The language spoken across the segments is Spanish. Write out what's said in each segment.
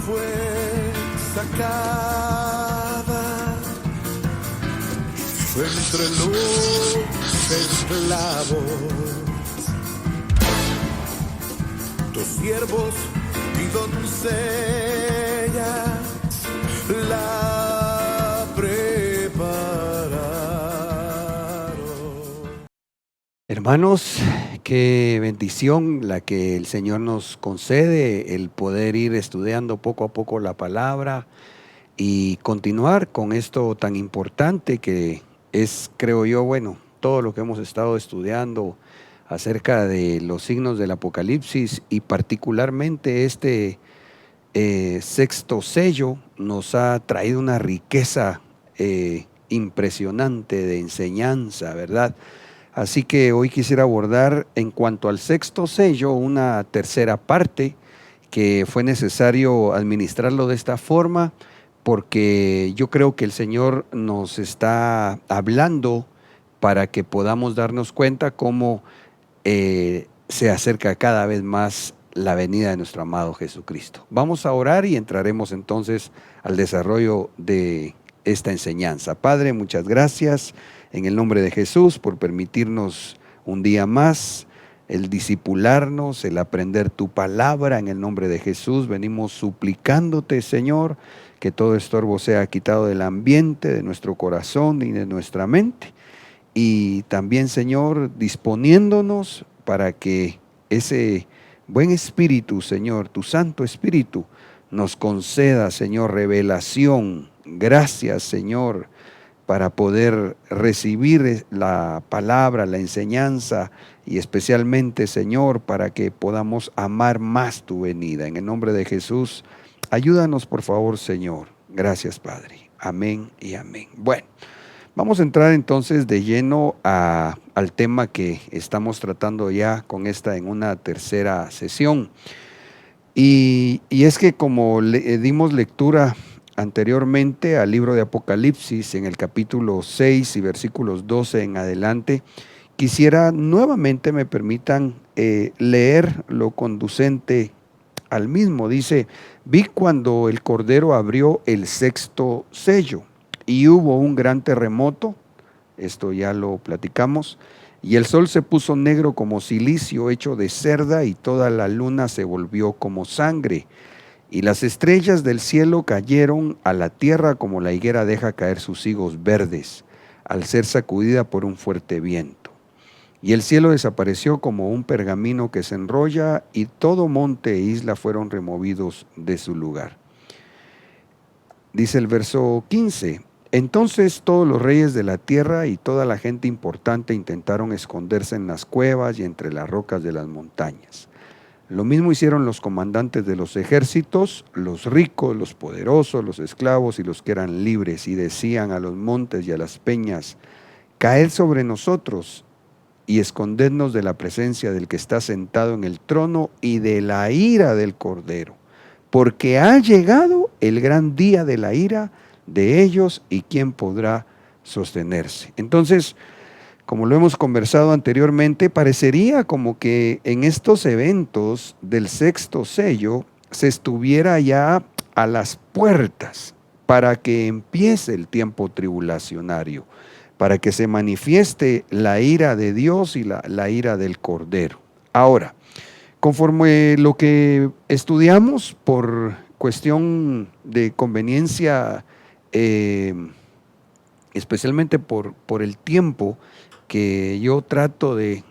fue sacada entre los esclavos. Tus siervos y doncellas la prepararon. Hermanos, qué bendición la que el Señor nos concede, el poder ir estudiando poco a poco la palabra y continuar con esto tan importante que es, creo yo, bueno, todo lo que hemos estado estudiando acerca de los signos del Apocalipsis y particularmente este sexto sello nos ha traído una riqueza impresionante de enseñanza, ¿verdad? Así que hoy quisiera abordar en cuanto al sexto sello una tercera parte que fue necesario administrarlo de esta forma porque yo creo que el Señor nos está hablando para que podamos darnos cuenta cómo se acerca cada vez más la venida de nuestro amado Jesucristo. Vamos a orar y entraremos entonces al desarrollo de esta enseñanza. Padre, muchas gracias en el nombre de Jesús por permitirnos un día más el discipularnos, el aprender tu palabra. En el nombre de Jesús venimos suplicándote, Señor, que todo estorbo sea quitado del ambiente, de nuestro corazón y de nuestra mente. Y también, Señor, disponiéndonos para que ese buen Espíritu, Señor, tu Santo Espíritu, nos conceda, Señor, revelación. Gracias, Señor, para poder recibir la palabra, la enseñanza y especialmente, Señor, para que podamos amar más tu venida. En el nombre de Jesús, ayúdanos, por favor, Señor. Gracias, Padre. Amén y amén. Bueno, vamos a entrar entonces de lleno al tema que estamos tratando ya con esta en una tercera sesión. Y es que como dimos lectura anteriormente al libro de Apocalipsis en el capítulo 6 y versículos 12 en adelante, quisiera nuevamente me permitan leer lo conducente al mismo. Dice: vi cuando el Cordero abrió el sexto sello y hubo un gran terremoto, esto ya lo platicamos, y el sol se puso negro como cilicio hecho de cerda y toda la luna se volvió como sangre. Y las estrellas del cielo cayeron a la tierra como la higuera deja caer sus higos verdes, al ser sacudida por un fuerte viento. Y el cielo desapareció como un pergamino que se enrolla, y todo monte e isla fueron removidos de su lugar. Dice el verso 15, entonces todos los reyes de la tierra y toda la gente importante intentaron esconderse en las cuevas y entre las rocas de las montañas. Lo mismo hicieron los comandantes de los ejércitos, los ricos, los poderosos, los esclavos y los que eran libres, y decían a los montes y a las peñas: caed sobre nosotros y escondednos de la presencia del que está sentado en el trono y de la ira del Cordero, porque ha llegado el gran día de la ira de ellos, y quién podrá sostenerse. Entonces, como lo hemos conversado anteriormente, parecería como que en estos eventos del sexto sello se estuviera ya a las puertas para que empiece el tiempo tribulacionario, para que se manifieste la ira de Dios y la ira del Cordero. Ahora, conforme lo que estudiamos por cuestión de conveniencia, especialmente por el tiempo que yo trato de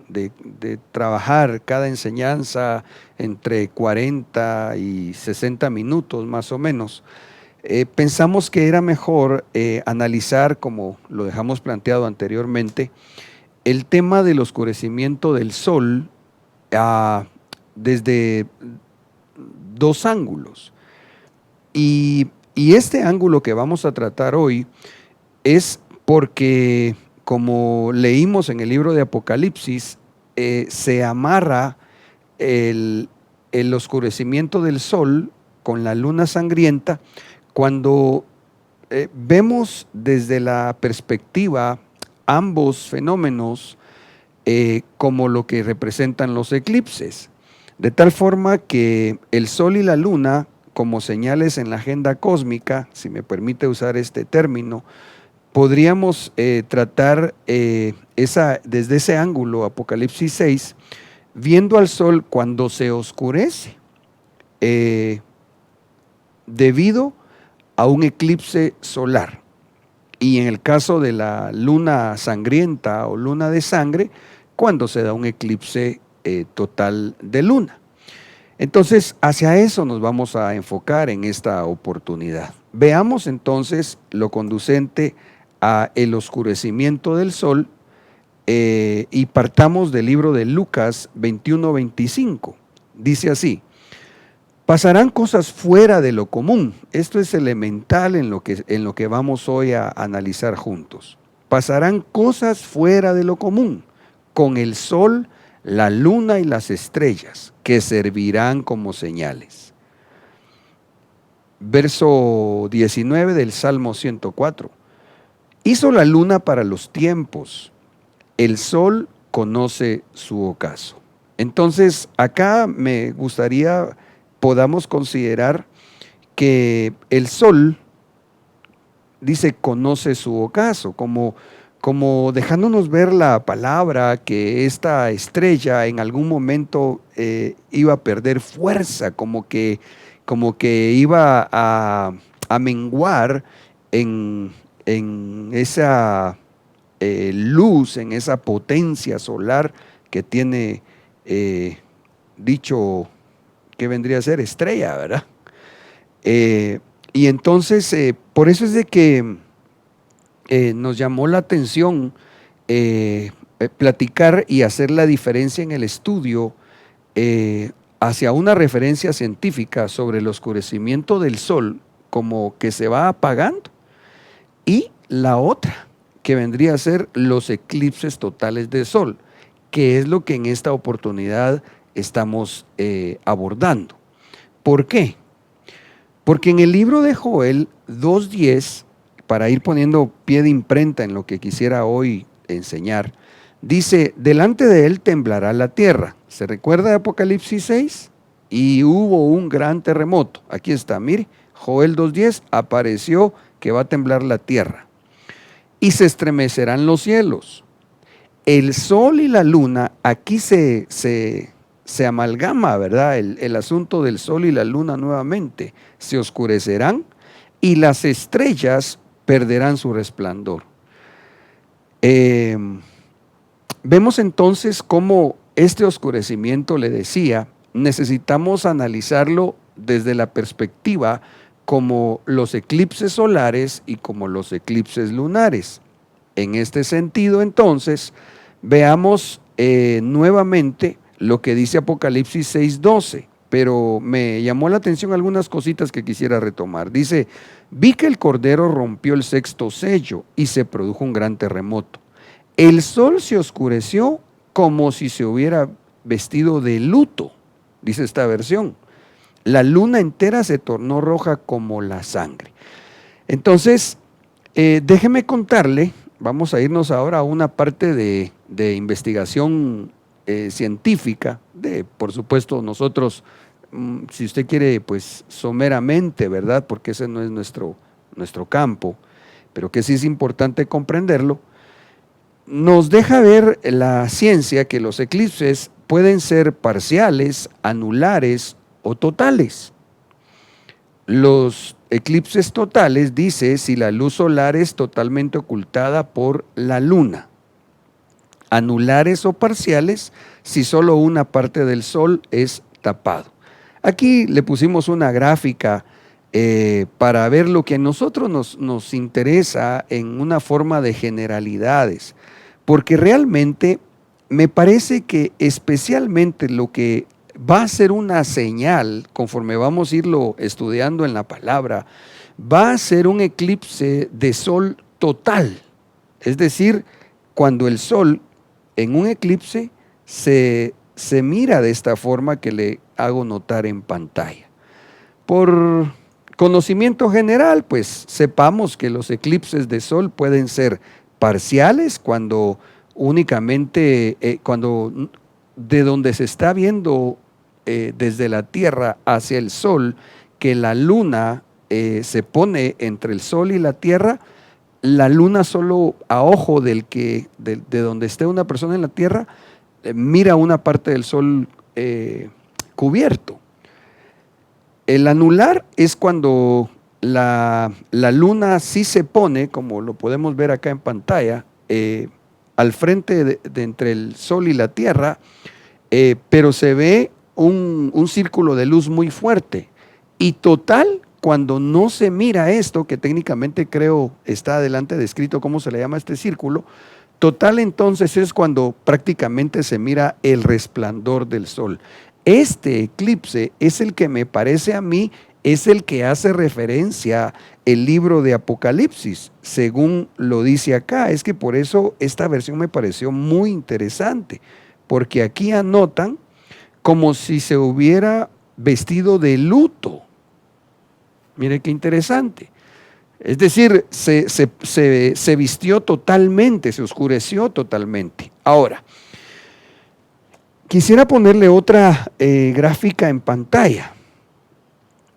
trabajar cada enseñanza entre 40 y 60 minutos más o menos, pensamos que era mejor analizar, como lo dejamos planteado anteriormente, el tema del oscurecimiento del sol desde dos ángulos. Y este ángulo que vamos a tratar hoy es porque, como leímos en el libro de Apocalipsis, se amarra el oscurecimiento del sol con la luna sangrienta cuando vemos desde la perspectiva ambos fenómenos como lo que representan los eclipses, de tal forma que el sol y la luna como señales en la agenda cósmica, si me permite usar este término, podríamos tratar desde ese ángulo, Apocalipsis 6, viendo al sol cuando se oscurece, debido a un eclipse solar. Y en el caso de la luna sangrienta o luna de sangre, cuando se da un eclipse total de luna. Entonces, hacia eso nos vamos a enfocar en esta oportunidad. Veamos entonces lo conducente a el oscurecimiento del sol y partamos del libro de Lucas 21-25. Dice así: pasarán cosas fuera de lo común. Esto es elemental en lo que vamos hoy a analizar juntos. Pasarán cosas fuera de lo común, con el sol, la luna y las estrellas, que servirán como señales. Verso 19 del Salmo 104. Hizo la luna para los tiempos, el sol conoce su ocaso. Entonces, acá me gustaría podamos considerar que el sol, dice, conoce su ocaso, como dejándonos ver la palabra que esta estrella en algún momento iba a perder fuerza, como que iba a menguar en esa luz, en esa potencia solar que tiene dicho que vendría a ser estrella, ¿verdad? Y entonces, por eso es de que nos llamó la atención platicar y hacer la diferencia en el estudio hacia una referencia científica sobre el oscurecimiento del sol, como que se va apagando, y la otra, que vendría a ser los eclipses totales del sol, que es lo que en esta oportunidad estamos abordando. ¿Por qué? Porque en el libro de Joel 2:10, para ir poniendo pie de imprenta en lo que quisiera hoy enseñar, dice: delante de él temblará la tierra. ¿Se recuerda de Apocalipsis 6? Y hubo un gran terremoto. Aquí está, mire, Joel 2:10, apareció que va a temblar la tierra. Y se estremecerán los cielos. El sol y la luna, aquí se amalgama, ¿verdad? El asunto del sol y la luna nuevamente. Se oscurecerán y las estrellas perderán su resplandor. Vemos entonces cómo este oscurecimiento, le decía, necesitamos analizarlo desde la perspectiva como los eclipses solares y como los eclipses lunares. En este sentido, entonces, veamos nuevamente lo que dice Apocalipsis 6:12, pero me llamó la atención algunas cositas que quisiera retomar. Dice: vi que el Cordero rompió el sexto sello y se produjo un gran terremoto. El sol se oscureció como si se hubiera vestido de luto, dice esta versión. La luna entera se tornó roja como la sangre. Entonces, déjeme contarle, vamos a irnos ahora a una parte de investigación científica, por supuesto nosotros, si usted quiere, pues someramente, ¿verdad? Porque ese no es nuestro campo, pero que sí es importante comprenderlo. Nos deja ver la ciencia que los eclipses pueden ser parciales, anulares o totales. Los eclipses totales, dice, si la luz solar es totalmente ocultada por la luna. Anulares o parciales, si solo una parte del sol es tapado. Aquí le pusimos una gráfica para ver lo que a nosotros nos interesa en una forma de generalidades, porque realmente me parece que especialmente lo que va a ser una señal, conforme vamos a irlo estudiando en la palabra, va a ser un eclipse de sol total. Es decir, cuando el sol en un eclipse se mira de esta forma que le hago notar en pantalla. Por conocimiento general, pues sepamos que los eclipses de sol pueden ser parciales, cuando únicamente, cuando de donde se está viendo desde la Tierra hacia el sol, que la luna se pone entre el sol y la tierra, la luna solo a ojo de donde esté una persona en la tierra, mira una parte del sol cubierto. El anular es cuando la luna sí se pone, como lo podemos ver acá en pantalla, al frente de entre el sol y la tierra, pero se ve un círculo de luz muy fuerte. Y total, cuando no se mira esto, que técnicamente creo está adelante descrito cómo se le llama este círculo, total entonces es cuando prácticamente se mira el resplandor del sol. Este eclipse es el que me parece a mí, es el que hace referencia el libro de Apocalipsis, según lo dice acá. Es que por eso esta versión me pareció muy interesante, porque aquí anotan como si se hubiera vestido de luto. Mire qué interesante. Es decir, se vistió totalmente, se oscureció totalmente. Ahora, quisiera ponerle otra gráfica en pantalla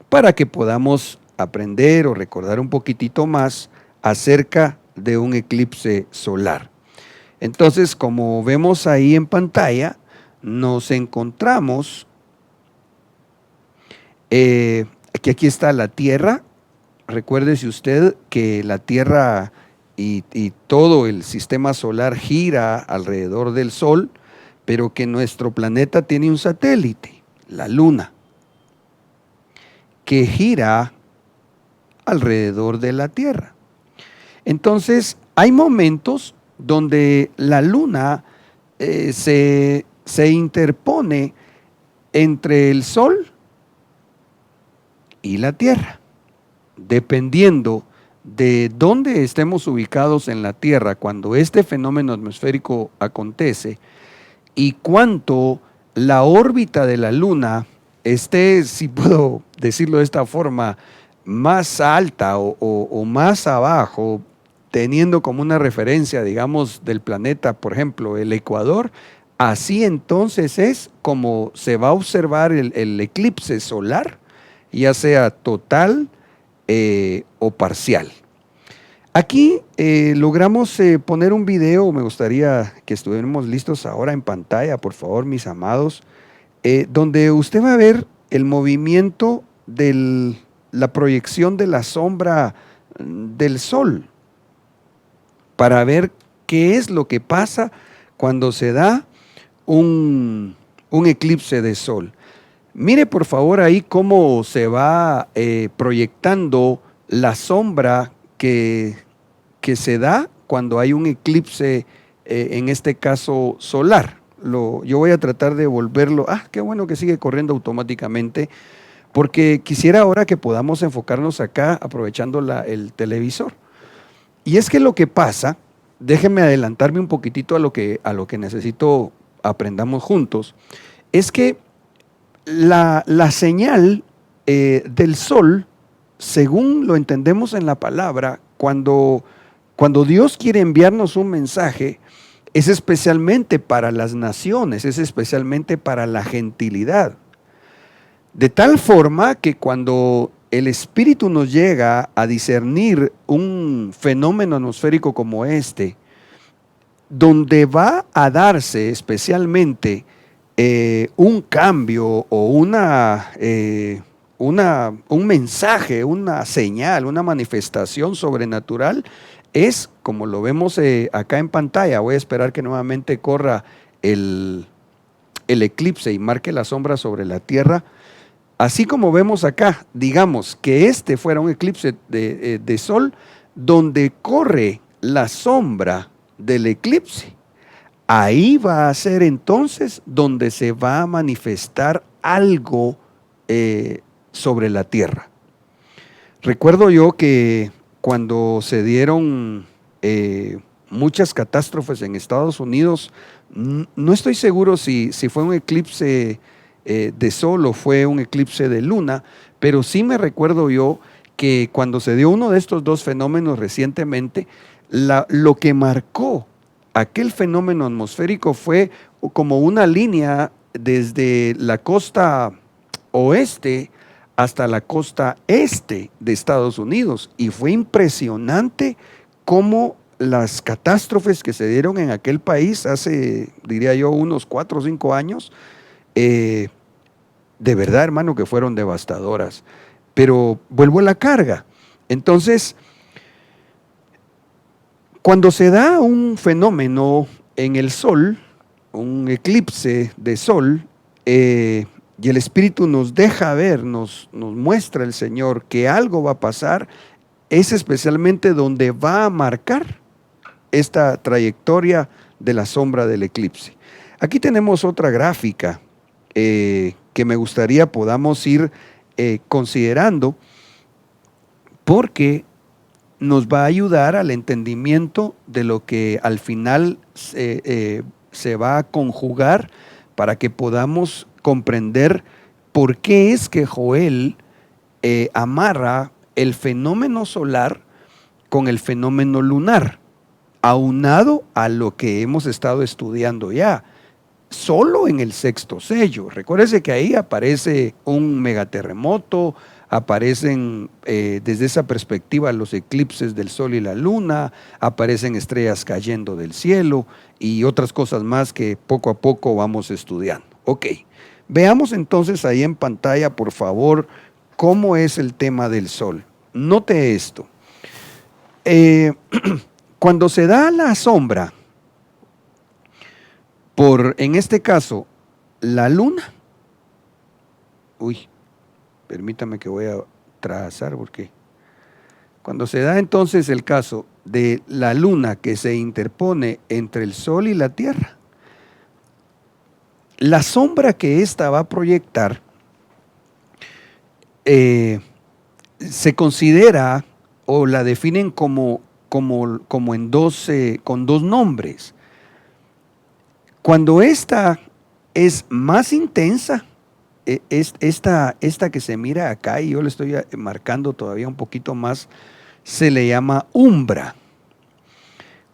para que podamos aprender o recordar un poquitito más acerca de un eclipse solar. Entonces, como vemos ahí en pantalla, nos encontramos que aquí está la Tierra. Recuérdese usted que la Tierra y todo el sistema solar gira alrededor del Sol, pero que nuestro planeta tiene un satélite, la Luna, que gira alrededor de la Tierra. Entonces, hay momentos donde la Luna se interpone entre el Sol y la Tierra, dependiendo de dónde estemos ubicados en la Tierra cuando este fenómeno atmosférico acontece y cuánto la órbita de la Luna esté, si puedo decirlo de esta forma, más alta o más abajo, teniendo como una referencia, digamos, del planeta, por ejemplo, el Ecuador. Así entonces es como se va a observar el eclipse solar, ya sea total o parcial. Aquí logramos poner un video. Me gustaría que estuviéramos listos ahora en pantalla, por favor, mis amados, donde usted va a ver el movimiento de la proyección de la sombra del sol, para ver qué es lo que pasa cuando se da un eclipse de sol. Mire por favor ahí cómo se va proyectando la sombra que se da cuando hay un eclipse, en este caso solar. Yo voy a tratar de volverlo. Qué bueno que sigue corriendo automáticamente, porque quisiera ahora que podamos enfocarnos acá aprovechando el televisor. Y es que lo que pasa, déjenme adelantarme un poquitito a lo que necesito aprendamos juntos, es que la señal del sol, según lo entendemos en la palabra, cuando Dios quiere enviarnos un mensaje, es especialmente para las naciones, es especialmente para la gentilidad. De tal forma que cuando el Espíritu nos llega a discernir un fenómeno atmosférico como este, donde va a darse especialmente un cambio o un mensaje, una señal, una manifestación sobrenatural, es como lo vemos acá en pantalla. Voy a esperar que nuevamente corra el eclipse y marque la sombra sobre la Tierra. Así como vemos acá, digamos que este fuera un eclipse de sol, donde corre la sombra del eclipse, ahí va a ser entonces donde se va a manifestar algo sobre la Tierra. Recuerdo yo que cuando se dieron muchas catástrofes en Estados Unidos, no estoy seguro si fue un eclipse de sol o fue un eclipse de luna, pero sí me recuerdo yo que cuando se dio uno de estos dos fenómenos recientemente, lo que marcó aquel fenómeno atmosférico fue como una línea desde la costa oeste hasta la costa este de Estados Unidos. Y fue impresionante cómo las catástrofes que se dieron en aquel país hace, diría yo, unos 4 o 5 años, de verdad, hermano, que fueron devastadoras. Pero vuelvo a la carga. Entonces, cuando se da un fenómeno en el sol, un eclipse de sol, y el Espíritu nos deja ver, nos muestra el Señor que algo va a pasar, es especialmente donde va a marcar esta trayectoria de la sombra del eclipse. Aquí tenemos otra gráfica que me gustaría podamos ir considerando, porque nos va a ayudar al entendimiento de lo que al final se va a conjugar para que podamos comprender por qué es que Joel amarra el fenómeno solar con el fenómeno lunar, aunado a lo que hemos estado estudiando ya, solo en el sexto sello. Recuérdese que ahí aparece un megaterremoto, aparecen desde esa perspectiva los eclipses del sol y la luna, aparecen estrellas cayendo del cielo y otras cosas más que poco a poco vamos estudiando. Ok, veamos entonces ahí en pantalla, por favor, cómo es el tema del sol. Note esto. Cuando se da la sombra por, en este caso, la luna, permítame que voy a trazar, porque cuando se da entonces el caso de la luna que se interpone entre el sol y la tierra, la sombra que ésta va a proyectar se considera o la definen como en con dos nombres. Cuando esta es más intensa, esta que se mira acá, y yo le estoy marcando todavía un poquito más, se le llama umbra.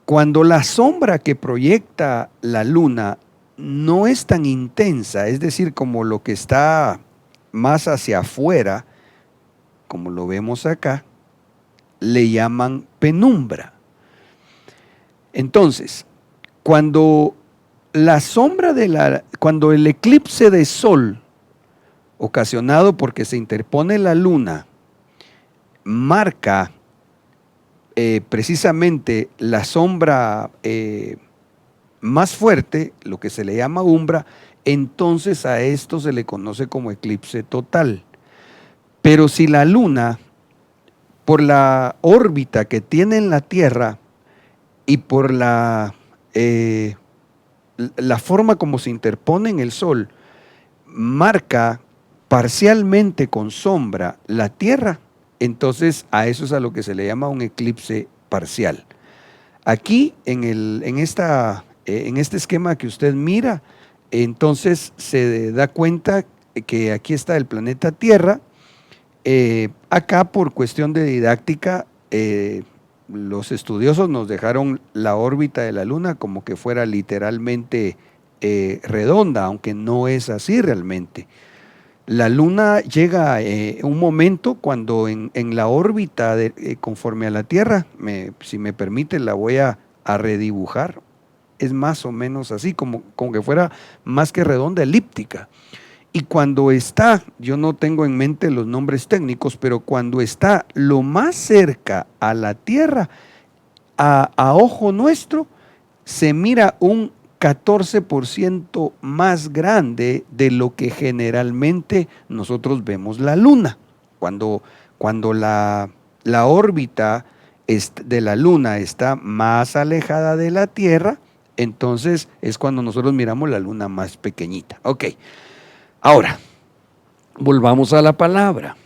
Cuando la sombra que proyecta la luna no es tan intensa, es decir, como lo que está más hacia afuera, como lo vemos acá, le llaman penumbra. Entonces, cuando cuando el eclipse de sol, ocasionado porque se interpone la luna, marca precisamente la sombra más fuerte, lo que se le llama umbra, entonces a esto se le conoce como eclipse total. Pero si la luna, por la órbita que tiene en la Tierra y por la forma como se interpone en el sol, marca parcialmente con sombra la Tierra, entonces a eso es a lo que se le llama un eclipse parcial. Aquí en este esquema que usted mira, entonces se da cuenta que aquí está el planeta Tierra. Acá, por cuestión de didáctica, los estudiosos nos dejaron la órbita de la luna como que fuera literalmente redonda, aunque no es así realmente. La luna llega un momento cuando en la órbita conforme a la Tierra, si me permite la voy a redibujar, es más o menos así, como que fuera más que redonda, elíptica. Y cuando está, yo no tengo en mente los nombres técnicos, pero cuando está lo más cerca a la Tierra, a ojo nuestro, se mira un 14% más grande de lo que generalmente nosotros vemos la luna. Cuando la órbita de la luna está más alejada de la Tierra, entonces es cuando nosotros miramos la luna más pequeñita. Ok, ahora, volvamos a la palabra.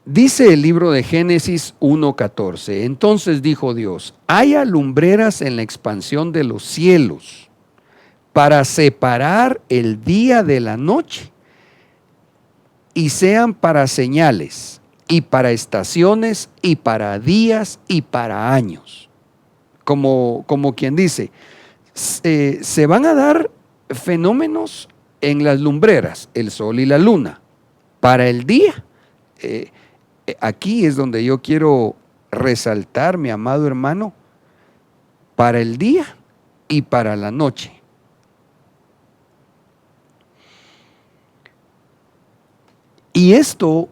Dice el libro de Génesis 1:14, entonces dijo Dios, haya lumbreras en la expansión de los cielos para separar el día de la noche y sean para señales y para estaciones y para días y para años. Como quien dice, se van a dar fenómenos en las lumbreras, el sol y la luna. para el día. Aquí es donde yo quiero resaltar, mi amado hermano, para el día y para la noche. Y esto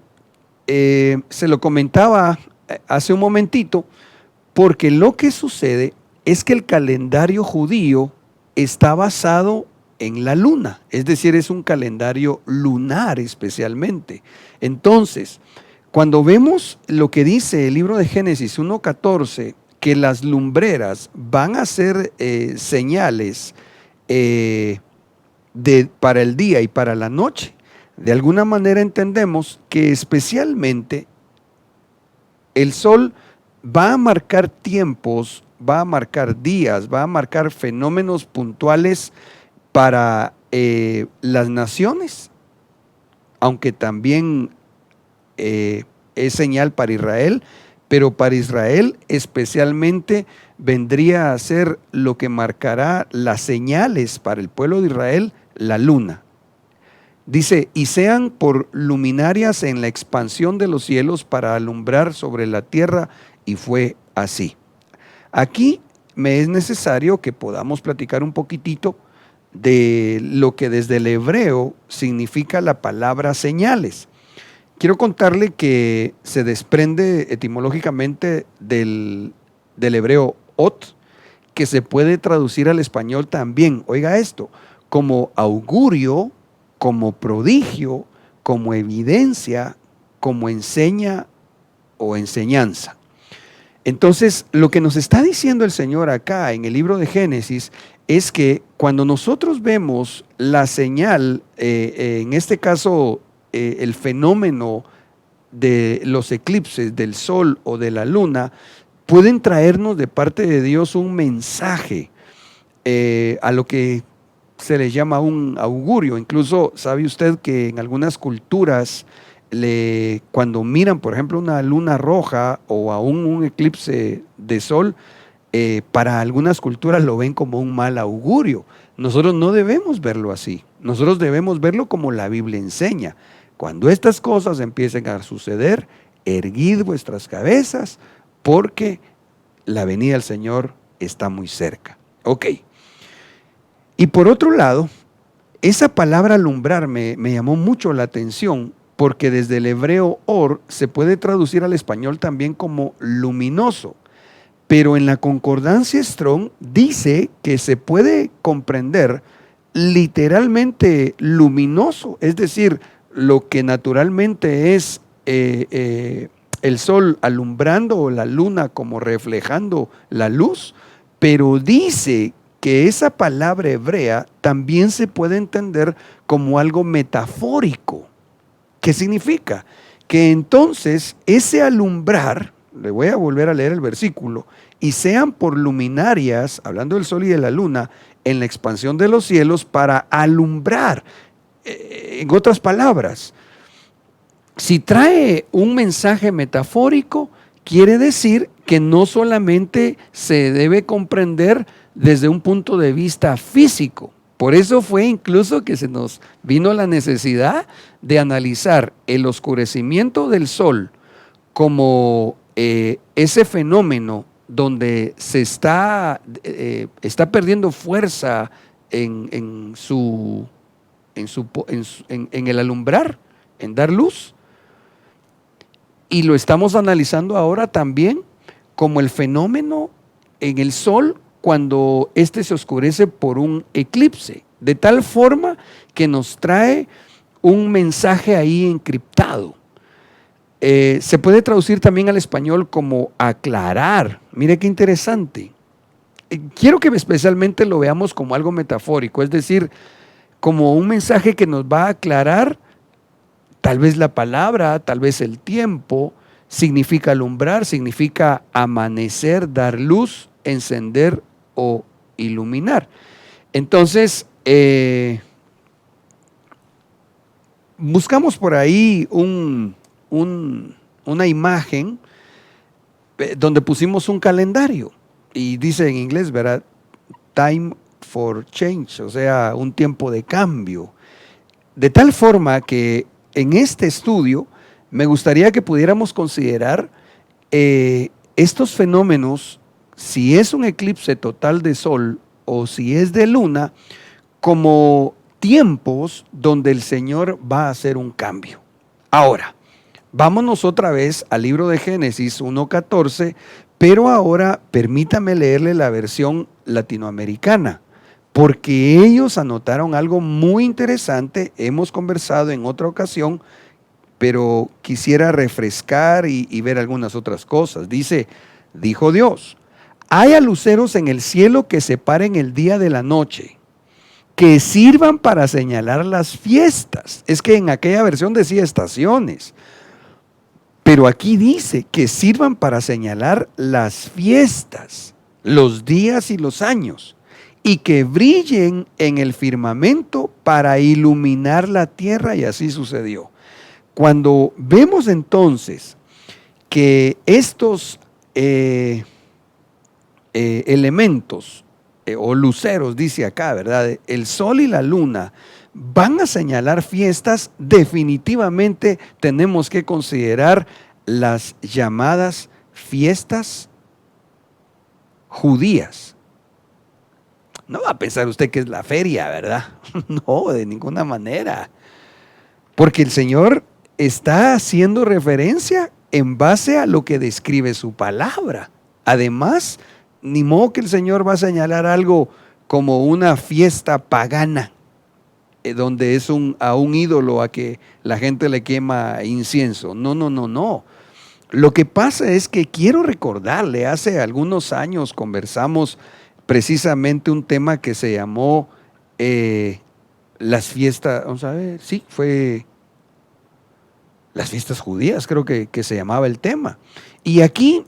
se lo comentaba hace un momentito, porque lo que sucede es que el calendario judío está basado en la luna, es decir, es un calendario lunar especialmente. Entonces, cuando vemos lo que dice el libro de Génesis 1:14, que las lumbreras van a ser señales para el día y para la noche, de alguna manera entendemos que especialmente el sol va a marcar tiempos, va a marcar días, va a marcar fenómenos puntuales para las naciones, aunque también es señal para Israel, pero para Israel especialmente vendría a ser lo que marcará las señales para el pueblo de Israel, la luna. Dice, y sean por luminarias en la expansión de los cielos para alumbrar sobre la tierra, y fue así. Aquí me es necesario que podamos platicar un poquitito de lo que desde el hebreo significa la palabra señales. Quiero contarle que se desprende etimológicamente del hebreo ot, que se puede traducir al español también, oiga esto, como augurio, como prodigio, como evidencia, como enseña o enseñanza. Entonces, lo que nos está diciendo el Señor acá en el libro de Génesis es que cuando nosotros vemos la señal, en este caso el fenómeno de los eclipses del sol o de la luna, pueden traernos de parte de Dios un mensaje a lo que se le llama un augurio. Incluso sabe usted que en algunas culturas cuando miran por ejemplo una luna roja o aún un eclipse de sol, para algunas culturas lo ven como un mal augurio. Nosotros no debemos verlo así, nosotros debemos verlo como la Biblia enseña. Cuando estas cosas empiecen a suceder, erguid vuestras cabezas porque la venida del Señor está muy cerca. Ok. Y por otro lado, esa palabra alumbrar me llamó mucho la atención porque desde el hebreo or se puede traducir al español también como luminoso, pero en la concordancia Strong dice que se puede comprender literalmente luminoso, es decir, lo que naturalmente es el sol alumbrando o la luna como reflejando la luz, pero dice que esa palabra hebrea también se puede entender como algo metafórico. ¿Qué significa? Que entonces ese alumbrar, le voy a volver a leer el versículo, y sean por luminarias, hablando del sol y de la luna, en la expansión de los cielos para alumbrar. En otras palabras, si trae un mensaje metafórico, quiere decir que no solamente se debe comprender desde un punto de vista físico. Por eso fue incluso que se nos vino la necesidad de analizar el oscurecimiento del sol como ese fenómeno donde se está perdiendo fuerza en el alumbrar, en dar luz. Y lo estamos analizando ahora también como el fenómeno en el sol cuando éste se oscurece por un eclipse, de tal forma que nos trae un mensaje ahí encriptado. Se puede traducir también al español como aclarar. Mire qué interesante. Quiero que especialmente lo veamos como algo metafórico, es decir, como un mensaje que nos va a aclarar tal vez la palabra, tal vez el tiempo. Significa alumbrar, significa amanecer, dar luz, encender o iluminar. Entonces, buscamos por ahí una imagen donde pusimos un calendario y dice en inglés, ¿verdad? Time for change, o sea, un tiempo de cambio. De tal forma que en este estudio me gustaría que pudiéramos considerar estos fenómenos, si es un eclipse total de sol o si es de luna, como tiempos donde el Señor va a hacer un cambio. Ahora, vámonos otra vez al libro de Génesis 1:14, pero ahora permítame leerle la versión latinoamericana, porque ellos anotaron algo muy interesante. Hemos conversado en otra ocasión, pero quisiera refrescar y ver algunas otras cosas. Dice, dijo Dios, haya luceros en el cielo que separen el día de la noche, que sirvan para señalar las fiestas. Es que en aquella versión decía estaciones, pero aquí dice que sirvan para señalar las fiestas, los días y los años, y que brillen en el firmamento para iluminar la tierra, y así sucedió. Cuando vemos entonces que estos elementos o luceros, dice acá, ¿verdad? El sol y la luna van a señalar fiestas, definitivamente tenemos que considerar las llamadas fiestas judías. No va a pensar usted que es la feria, ¿verdad? No, de ninguna manera. Porque el Señor está haciendo referencia en base a lo que describe su palabra. Además, ni modo que el Señor va a señalar algo como una fiesta pagana, donde es a un ídolo a que la gente le quema incienso. No, no, no, no. Lo que pasa es que quiero recordarle, hace algunos años conversamos precisamente un tema que se llamó las fiestas, vamos a ver, sí, fue las fiestas judías, creo que se llamaba el tema. Y aquí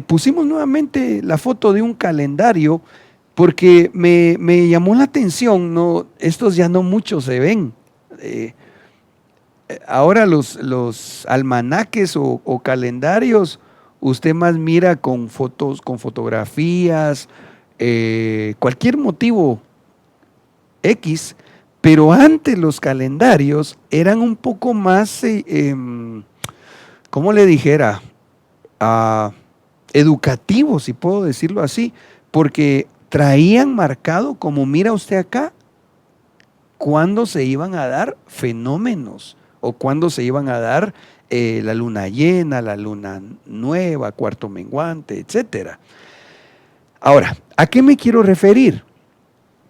pusimos nuevamente la foto de un calendario porque me llamó la atención, ¿no? Estos ya no muchos se ven. Ahora los almanaques o calendarios, usted más mira con fotos, con fotografías, cualquier motivo X, pero antes los calendarios eran un poco más, ¿cómo le dijera? Educativos, si puedo decirlo así, porque traían marcado, como mira usted acá, cuándo se iban a dar fenómenos o cuándo se iban a dar la luna llena, la luna nueva, cuarto menguante, etcétera. Ahora, ¿a qué me quiero referir?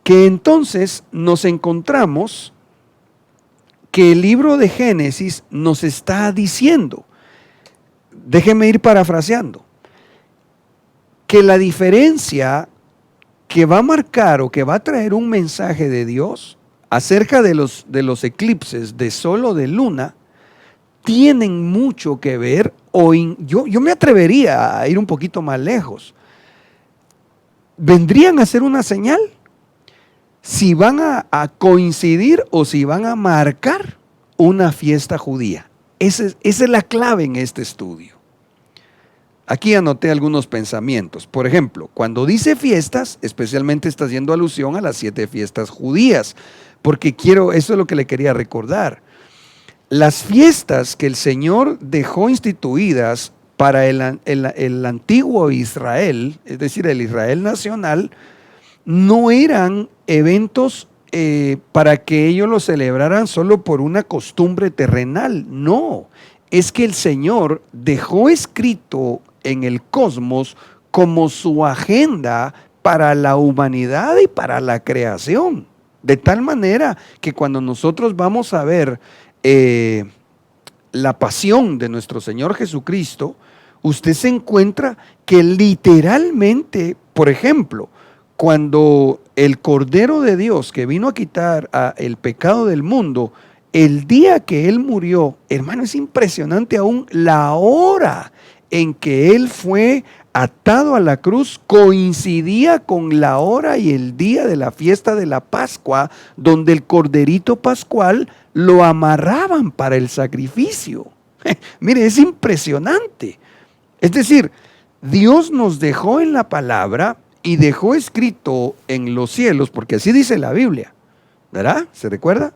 Que entonces nos encontramos que el libro de Génesis nos está diciendo, déjeme ir parafraseando, que la diferencia que va a marcar o que va a traer un mensaje de Dios acerca de los eclipses de sol o de luna tienen mucho que ver, yo me atrevería a ir un poquito más lejos. ¿Vendrían a ser una señal? Si van a coincidir o si van a marcar una fiesta judía. Esa es la clave en este estudio. Aquí anoté algunos pensamientos. Por ejemplo, cuando dice fiestas, especialmente está haciendo alusión a las 7 fiestas judías, porque eso es lo que le quería recordar. Las fiestas que el Señor dejó instituidas para el antiguo Israel, es decir, el Israel nacional, no eran eventos para que ellos lo celebraran solo por una costumbre terrenal. No, es que el Señor dejó escrito en el cosmos como su agenda para la humanidad y para la creación. De tal manera que cuando nosotros vamos a ver la pasión de nuestro Señor Jesucristo, usted se encuentra que literalmente, por ejemplo, cuando el Cordero de Dios que vino a quitar el pecado del mundo, el día que Él murió, hermano, es impresionante aún la hora en que Él fue atado a la cruz, coincidía con la hora y el día de la fiesta de la Pascua, donde el corderito pascual lo amarraban para el sacrificio. Mire, es impresionante. Es decir, Dios nos dejó en la palabra y dejó escrito en los cielos, porque así dice la Biblia, ¿verdad? ¿Se recuerda?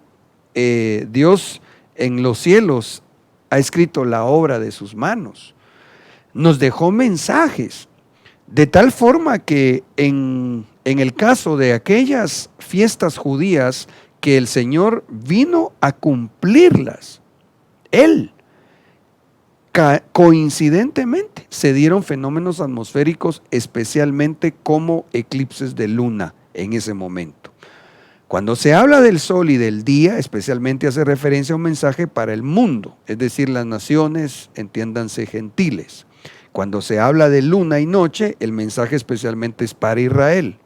Dios en los cielos ha escrito la obra de sus manos. Nos dejó mensajes, de tal forma que en el caso de aquellas fiestas judías que el Señor vino a cumplirlas, Él, coincidentemente, se dieron fenómenos atmosféricos, especialmente como eclipses de luna en ese momento. Cuando se habla del sol y del día, especialmente hace referencia a un mensaje para el mundo, es decir, las naciones, entiéndanse, gentiles. Cuando se habla de luna y noche, el mensaje especialmente es para Israel.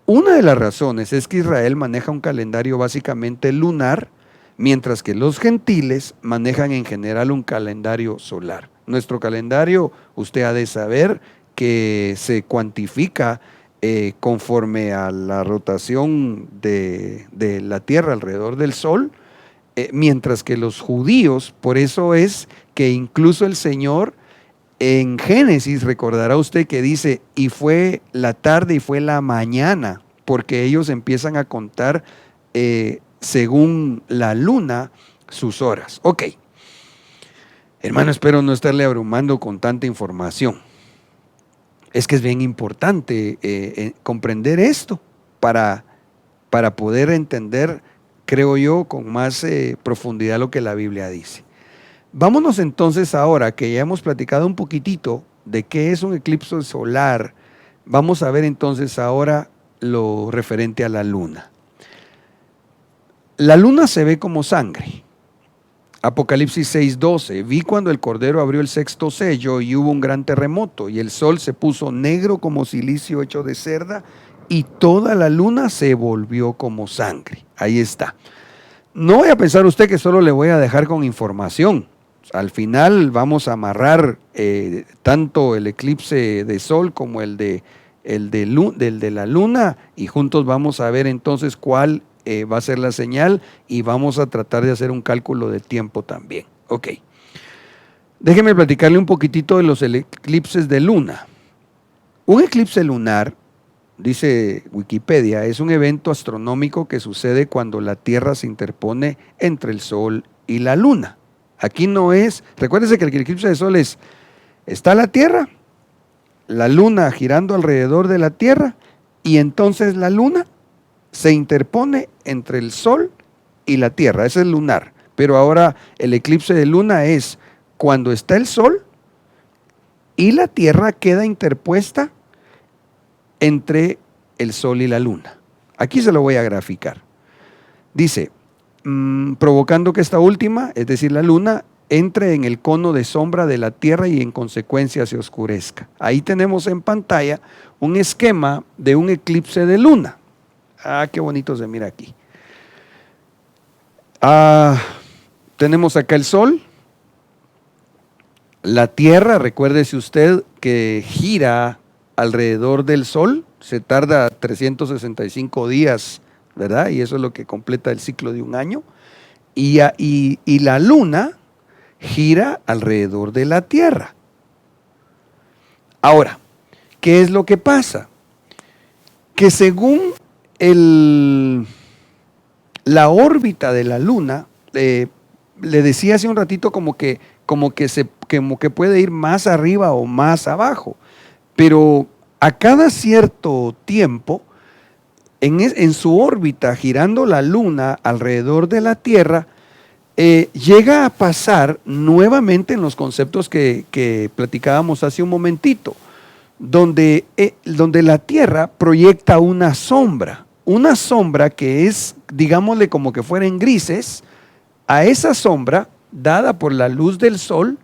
Una de las razones es que Israel maneja un calendario básicamente lunar, mientras que los gentiles manejan en general un calendario solar. Nuestro calendario, usted ha de saber que se cuantifica conforme a la rotación de la Tierra alrededor del Sol, mientras que los judíos, por eso es que incluso el Señor en Génesis, recordará usted que dice, y fue la tarde y fue la mañana, porque ellos empiezan a contar según la luna sus horas. Ok, hermano, espero no estarle abrumando con tanta información. Es que es bien importante comprender esto para poder entender, creo yo, con más profundidad lo que la Biblia dice. Vámonos entonces ahora, que ya hemos platicado un poquitito de qué es un eclipse solar, vamos a ver entonces ahora lo referente a la luna. La luna se ve como sangre. Apocalipsis 6:12, vi cuando el Cordero abrió el sexto sello y hubo un gran terremoto y el sol se puso negro como silicio hecho de cerda y toda la luna se volvió como sangre. Ahí está. No voy a pensar usted que solo le voy a dejar con información. Al final vamos a amarrar tanto el eclipse de sol como el de la luna y juntos vamos a ver entonces cuál va a ser la señal y vamos a tratar de hacer un cálculo de tiempo también. Ok. Déjeme platicarle un poquitito de los eclipses de luna. Un eclipse lunar, dice Wikipedia, es un evento astronómico que sucede cuando la Tierra se interpone entre el Sol y la Luna. Aquí no es, recuérdese que el eclipse de sol está la Tierra, la Luna girando alrededor de la Tierra y entonces la Luna se interpone entre el Sol y la Tierra, ese es lunar. Pero ahora el eclipse de luna es cuando está el Sol y la Tierra queda interpuesta entre el Sol y la Luna. Aquí se lo voy a graficar. Dice, provocando que esta última, es decir, la luna, entre en el cono de sombra de la Tierra y en consecuencia se oscurezca. Ahí tenemos en pantalla un esquema de un eclipse de luna. Ah, qué bonito se mira aquí. Tenemos acá el Sol, la Tierra, recuérdese usted que gira alrededor del Sol, se tarda 365 días, ¿verdad? Y eso es lo que completa el ciclo de un año. Y la luna gira alrededor de la Tierra. Ahora, ¿qué es lo que pasa? Que según la órbita de la luna, le decía hace un ratito como que puede ir más arriba o más abajo, pero a cada cierto tiempo, en su órbita, girando la luna alrededor de la Tierra, llega a pasar nuevamente en los conceptos que platicábamos hace un momentito, donde la Tierra proyecta una sombra que es, digámosle, como que fuera en grises. A esa sombra, dada por la luz del sol,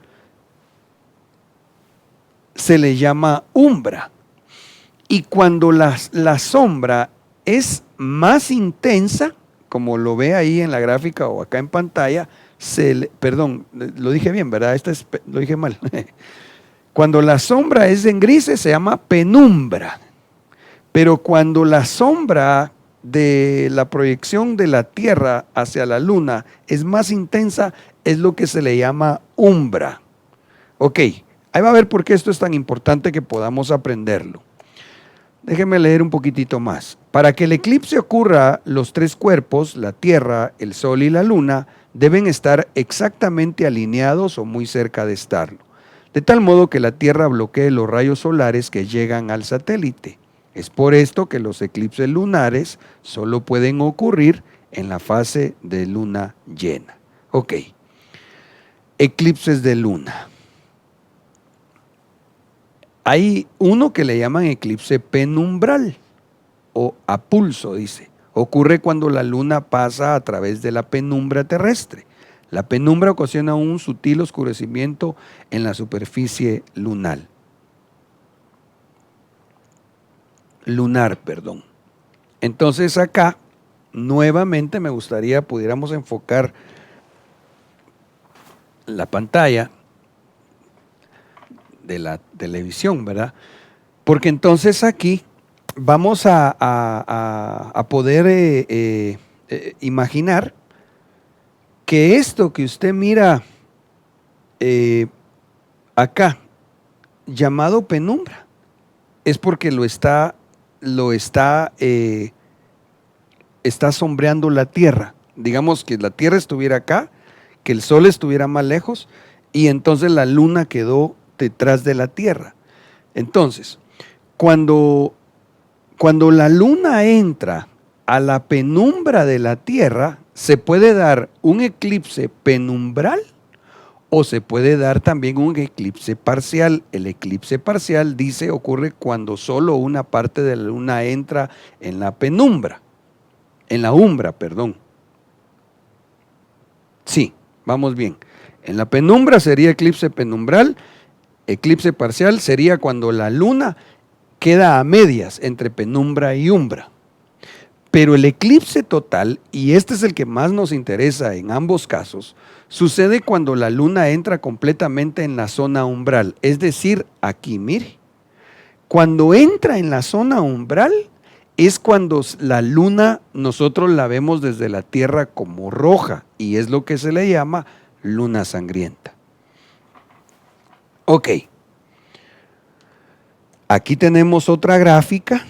se le llama umbra. Y cuando la sombra es más intensa, como lo ve ahí en la gráfica o acá en pantalla, perdón, lo dije bien, ¿verdad? Lo dije mal. Cuando la sombra es en grises se llama penumbra, pero cuando la sombra de la proyección de la Tierra hacia la Luna es más intensa, es lo que se le llama umbra. Ok, ahí va a ver por qué esto es tan importante que podamos aprenderlo. Déjeme leer un poquitito más. Para que el eclipse ocurra, los tres cuerpos, la Tierra, el Sol y la Luna, deben estar exactamente alineados o muy cerca de estarlo, de tal modo que la Tierra bloquee los rayos solares que llegan al satélite. Es por esto que los eclipses lunares solo pueden ocurrir en la fase de luna llena. Ok, eclipses de luna. Hay uno que le llaman eclipse penumbral o a pulso, dice. Ocurre cuando la luna pasa a través de la penumbra terrestre. La penumbra ocasiona un sutil oscurecimiento en la superficie lunar. Entonces acá, nuevamente me gustaría pudiéramos enfocar la pantalla de la televisión, ¿verdad? Porque entonces aquí vamos a poder imaginar que esto que usted mira acá, llamado penumbra, es porque está sombreando la Tierra. Digamos que la Tierra estuviera acá, que el Sol estuviera más lejos, y entonces la Luna quedó detrás de la Tierra. Entonces, cuando la Luna entra a la penumbra de la Tierra, se puede dar un eclipse penumbral o se puede dar también un eclipse parcial. El eclipse parcial, dice, ocurre cuando solo una parte de la Luna entra en la umbra. Sí, vamos bien. En la penumbra sería eclipse penumbral. Eclipse parcial sería cuando la Luna queda a medias entre penumbra y umbra. Pero el eclipse total, y este es el que más nos interesa en ambos casos, sucede cuando la Luna entra completamente en la zona umbral. Es decir, aquí, mire, cuando entra en la zona umbral es cuando la Luna nosotros la vemos desde la Tierra como roja, y es lo que se le llama luna sangrienta. Ok, aquí tenemos otra gráfica,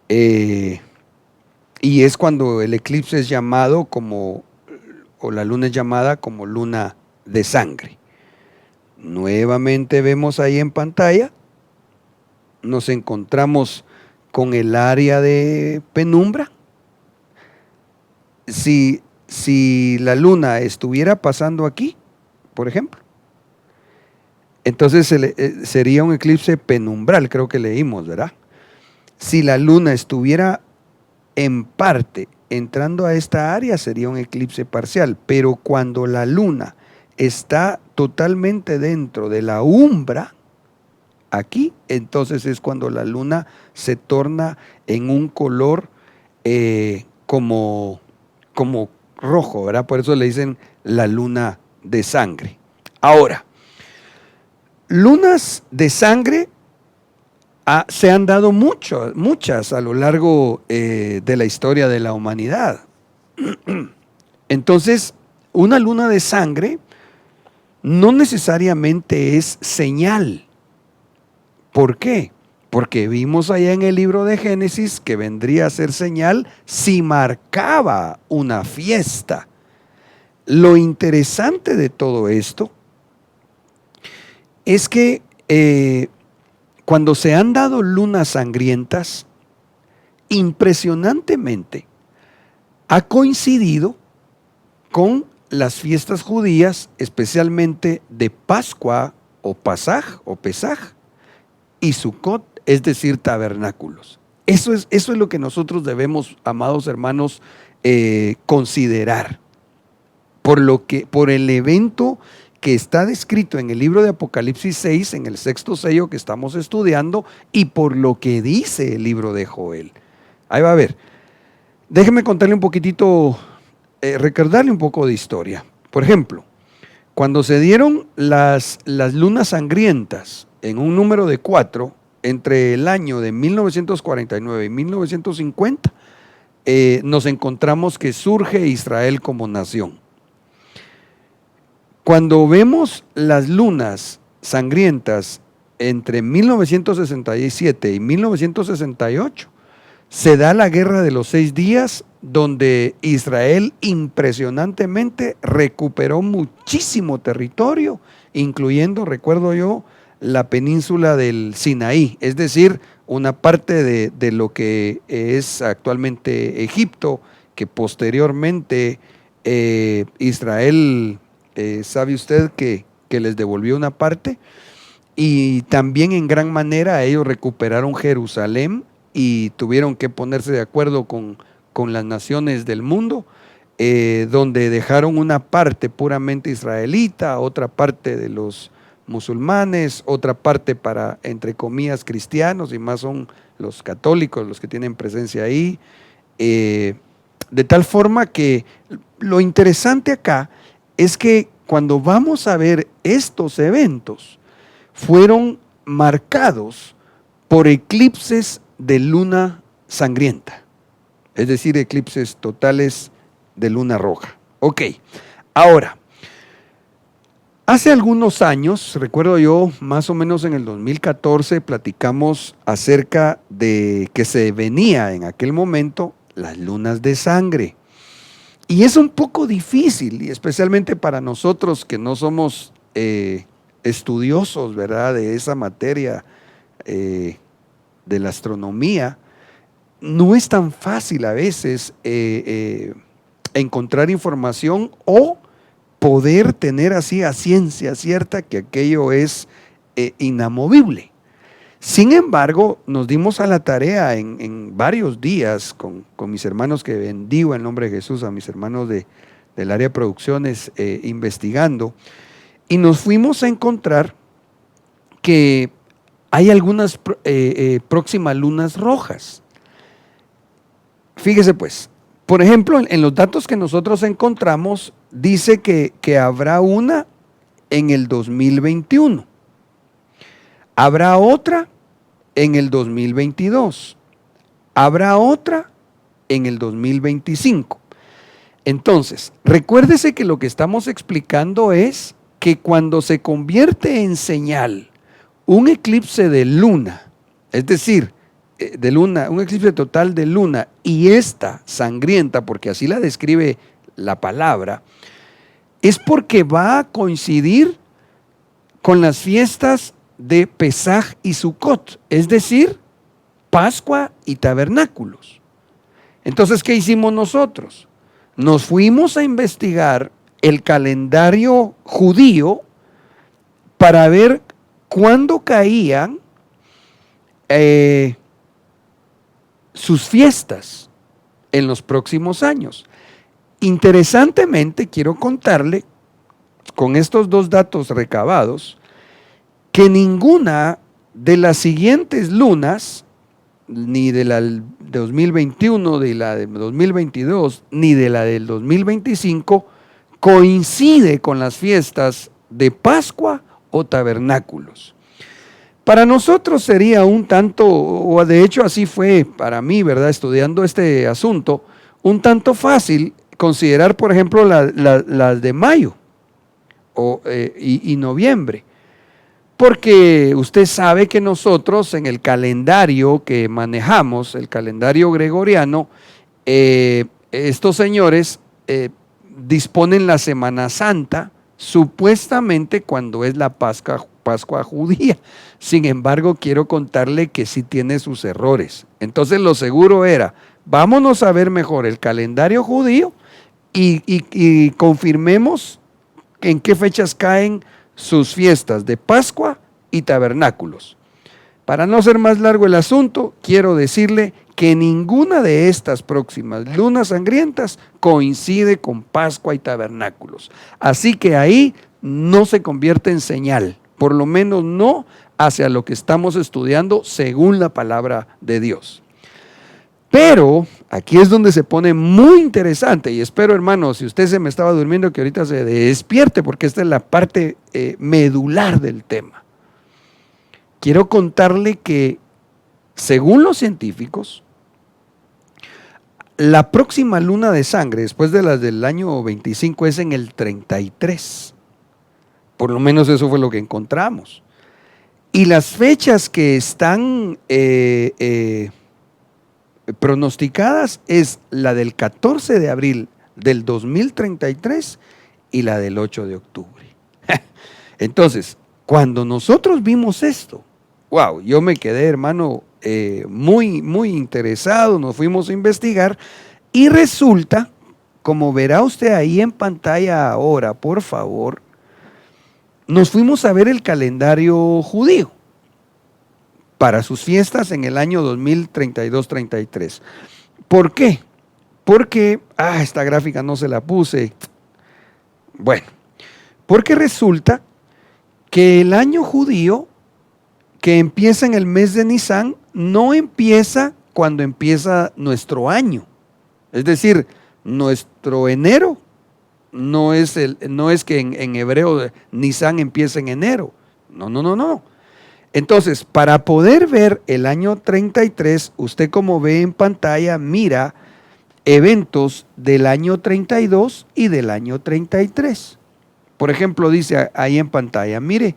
y es cuando el eclipse es llamado como, o la luna es llamada como luna de sangre. Nuevamente vemos ahí en pantalla, nos encontramos con el área de penumbra. Si la luna estuviera pasando aquí, por ejemplo, entonces sería un eclipse penumbral, creo que leímos, ¿verdad? Si la luna estuviera en parte entrando a esta área, sería un eclipse parcial, pero cuando la luna está totalmente dentro de la umbra, aquí, entonces es cuando la luna se torna en un color como rojo, ¿verdad? Por eso le dicen la luna de sangre. Ahora, lunas de sangre se han dado muchas a lo largo de la historia de la humanidad. Entonces, una luna de sangre no necesariamente es señal. ¿Por qué? Porque vimos allá en el libro de Génesis que vendría a ser señal si marcaba una fiesta. Lo interesante de todo esto es que cuando se han dado lunas sangrientas, impresionantemente ha coincidido con las fiestas judías, especialmente de Pascua o Pesaj y Sukkot, es decir, tabernáculos. Eso es lo que nosotros debemos, amados hermanos, considerar. Por el evento que está descrito en el libro de Apocalipsis 6, en el sexto sello que estamos estudiando, y por lo que dice el libro de Joel. Ahí va a ver. Déjeme contarle un poquitito, recordarle un poco de historia. Por ejemplo, cuando se dieron las lunas sangrientas en un número de 4, entre el año de 1949 y 1950, nos encontramos que surge Israel como nación. Cuando vemos las lunas sangrientas entre 1967 y 1968, se da la Guerra de los 6 días, donde Israel impresionantemente recuperó muchísimo territorio, incluyendo, recuerdo yo, la península del Sinaí, es decir, una parte de lo que es actualmente Egipto, que posteriormente Israel, sabe usted que les devolvió una parte, y también en gran manera ellos recuperaron Jerusalén y tuvieron que ponerse de acuerdo con las naciones del mundo, donde dejaron una parte puramente israelita, otra parte de los musulmanes, otra parte para, entre comillas, cristianos, y más son los católicos los que tienen presencia ahí, de tal forma que lo interesante acá es que cuando vamos a ver estos eventos, fueron marcados por eclipses de luna sangrienta, es decir, eclipses totales de luna roja. Ok, ahora, hace algunos años, recuerdo yo, más o menos en el 2014, platicamos acerca de que se venía en aquel momento las lunas de sangre. Y es un poco difícil, y especialmente para nosotros que no somos estudiosos, ¿verdad?, de esa materia de la astronomía, no es tan fácil a veces encontrar información o poder tener así a ciencia cierta que aquello es inamovible. Sin embargo, nos dimos a la tarea en varios días con mis hermanos, que bendigo en nombre de Jesús, a mis hermanos del área de producciones, investigando, y nos fuimos a encontrar que hay algunas próximas lunas rojas. Fíjese pues, por ejemplo, en los datos que nosotros encontramos, dice que habrá una en el 2021. Habrá otra en el 2022. Habrá otra en el 2025. Entonces, recuérdese que lo que estamos explicando es que cuando se convierte en señal un eclipse de luna, es decir, de luna, un eclipse total de luna, y esta sangrienta, porque así la describe la palabra, es porque va a coincidir con las fiestas de Pesaj y Sukkot, es decir, Pascua y Tabernáculos. Entonces, ¿qué hicimos nosotros? Nos fuimos a investigar el calendario judío para ver cuándo caían sus fiestas en los próximos años. Interesantemente, quiero contarle, con estos dos datos recabados, que ninguna de las siguientes lunas, ni de la del 2021, de la del 2022, ni de la del 2025, coincide con las fiestas de Pascua o Tabernáculos. Para nosotros sería un tanto, o de hecho así fue para mí, ¿verdad?, estudiando este asunto, un tanto fácil considerar, por ejemplo, las de mayo y noviembre. Porque usted sabe que nosotros en el calendario que manejamos, el calendario gregoriano, estos señores disponen la Semana Santa supuestamente cuando es la Pascua judía. Sin embargo, quiero contarle que sí tiene sus errores. Entonces lo seguro era, vámonos a ver mejor el calendario judío y confirmemos en qué fechas caen sus fiestas de Pascua y Tabernáculos. Para no ser más largo el asunto, quiero decirle que ninguna de estas próximas lunas sangrientas coincide con Pascua y Tabernáculos. Así que ahí no se convierte en señal, por lo menos no hacia lo que estamos estudiando según la palabra de Dios. Pero aquí es donde se pone muy interesante, y espero, hermano, si usted se me estaba durmiendo, que ahorita se despierte, porque esta es la parte medular del tema. Quiero contarle que, según los científicos, la próxima luna de sangre, después de las del año 25, es en el 33. Por lo menos eso fue lo que encontramos. Y las fechas que están pronosticadas es la del 14 de abril del 2033 y la del 8 de octubre. Entonces, cuando nosotros vimos esto, wow, yo me quedé, hermano, muy interesado, nos fuimos a investigar y resulta, como verá usted ahí en pantalla ahora, por favor, nos fuimos a ver el calendario judío para sus fiestas en el año 2032-33. ¿Por qué? Porque, esta gráfica no se la puse. Bueno, porque resulta que el año judío que empieza en el mes de Nisan no empieza cuando empieza nuestro año. Es decir, nuestro enero no es que en hebreo Nisan empieza en enero. No. Entonces, para poder ver el año 33, usted como ve en pantalla, mira eventos del año 32 y del año 33. Por ejemplo, dice ahí en pantalla, mire,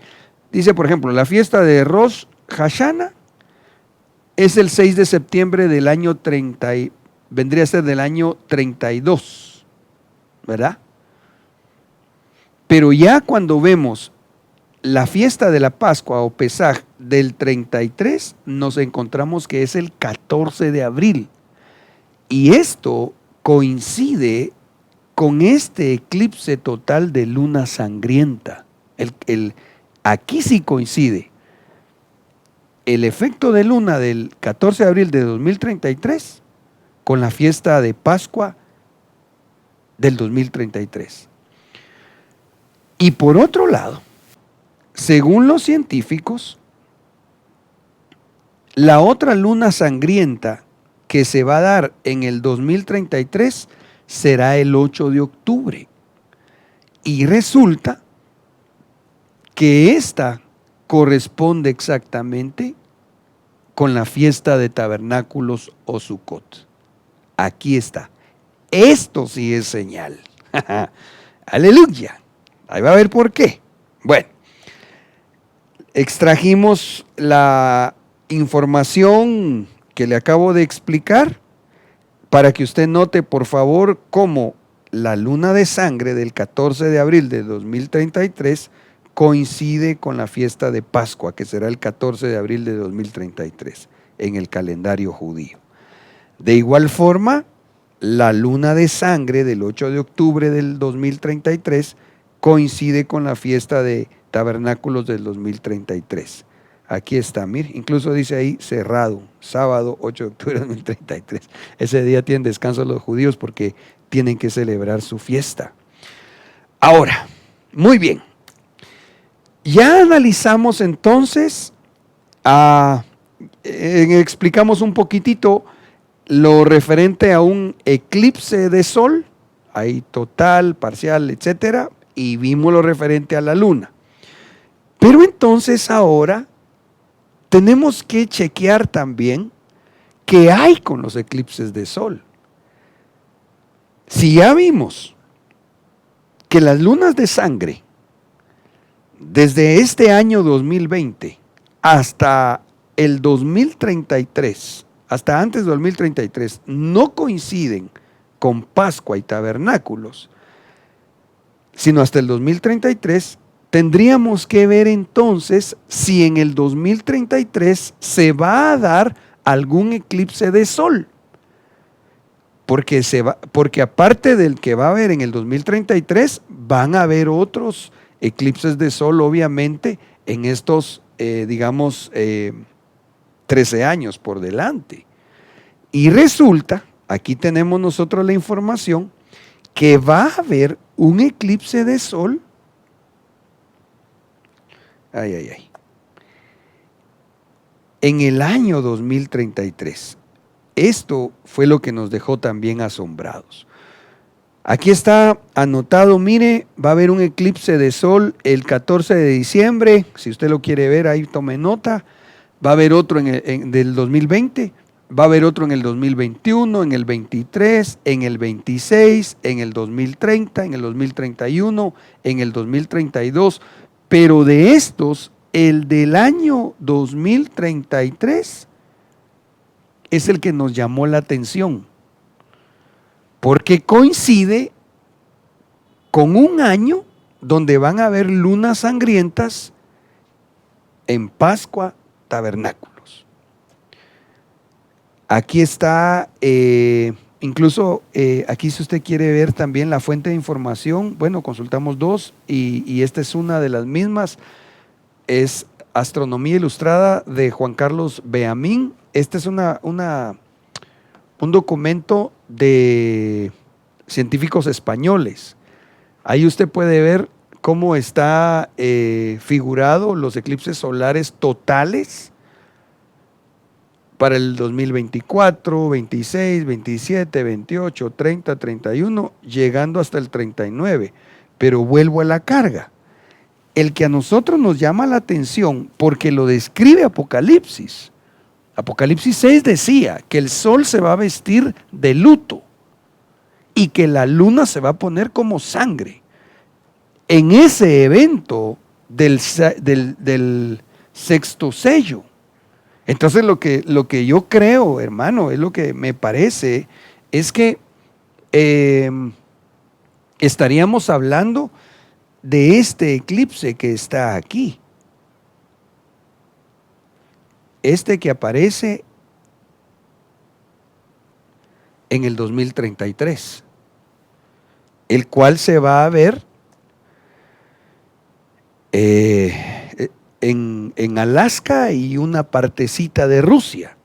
dice por ejemplo, la fiesta de Rosh Hashanah es el 6 de septiembre del año 30, vendría a ser del año 32, ¿verdad? Pero ya cuando vemos la fiesta de la Pascua o Pesaj del 33, nos encontramos que es el 14 de abril. Y esto coincide con este eclipse total de luna sangrienta. Aquí sí coincide el efecto de luna del 14 de abril de 2033 con la fiesta de Pascua del 2033. Y por otro lado, según los científicos, la otra luna sangrienta que se va a dar en el 2033 será el 8 de octubre. Y resulta que esta corresponde exactamente con la fiesta de tabernáculos o Sukkot. Aquí está. Esto sí es señal. Aleluya. Ahí va a ver por qué. Bueno, extrajimos la información que le acabo de explicar para que usted note, por favor, cómo la luna de sangre del 14 de abril de 2033 coincide con la fiesta de Pascua, que será el 14 de abril de 2033 en el calendario judío. De igual forma, la luna de sangre del 8 de octubre del 2033 coincide con la fiesta de tabernáculos del 2033. Aquí está, mire, incluso dice ahí cerrado, sábado 8 de octubre de 2033. Ese día tienen descanso los judíos porque tienen que celebrar su fiesta. Ahora, muy bien. Ya analizamos entonces, explicamos un poquitito lo referente a un eclipse de sol, ahí total, parcial, etcétera, y vimos lo referente a la luna. Pero entonces ahora tenemos que chequear también qué hay con los eclipses de sol. Si ya vimos que las lunas de sangre desde este año 2020 hasta el 2033, hasta antes de 2033, no coinciden con Pascua y tabernáculos, sino hasta el 2033, tendríamos que ver entonces si en el 2033 se va a dar algún eclipse de sol. Porque aparte del que va a haber en el 2033, van a haber otros eclipses de sol, obviamente, en estos, 13 años por delante. Y resulta, aquí tenemos nosotros la información, que va a haber un eclipse de sol. En el año 2033. Esto fue lo que nos dejó también asombrados. Aquí está anotado, mire, va a haber un eclipse de sol el 14 de diciembre, si usted lo quiere ver ahí tome nota, va a haber otro del 2020, va a haber otro en el 2021, en el 23, en el 26, en el 2030, en el 2031, en el 2032, pero de estos el del año 2033 es el que nos llamó la atención, porque coincide con un año donde van a haber lunas sangrientas en Pascua Tabernáculos. Aquí está, incluso aquí si usted quiere ver también la fuente de información, bueno, consultamos dos y esta es una de las mismas, es Astronomía Ilustrada de Juan Carlos Beamín. Este es un documento de científicos españoles. Ahí usted puede ver cómo está figurado los eclipses solares totales para el 2024, 26, 27, 28, 30, 31, llegando hasta el 39. Pero vuelvo a la carga. El que a nosotros nos llama la atención, porque lo describe Apocalipsis. Apocalipsis 6 decía que el sol se va a vestir de luto y que la luna se va a poner como sangre. En ese evento del sexto sello. Entonces lo que yo creo, hermano, es lo que me parece, es que estaríamos hablando de este eclipse que está aquí. Este que aparece en el 2033, el cual se va a ver en Alaska y una partecita de Rusia.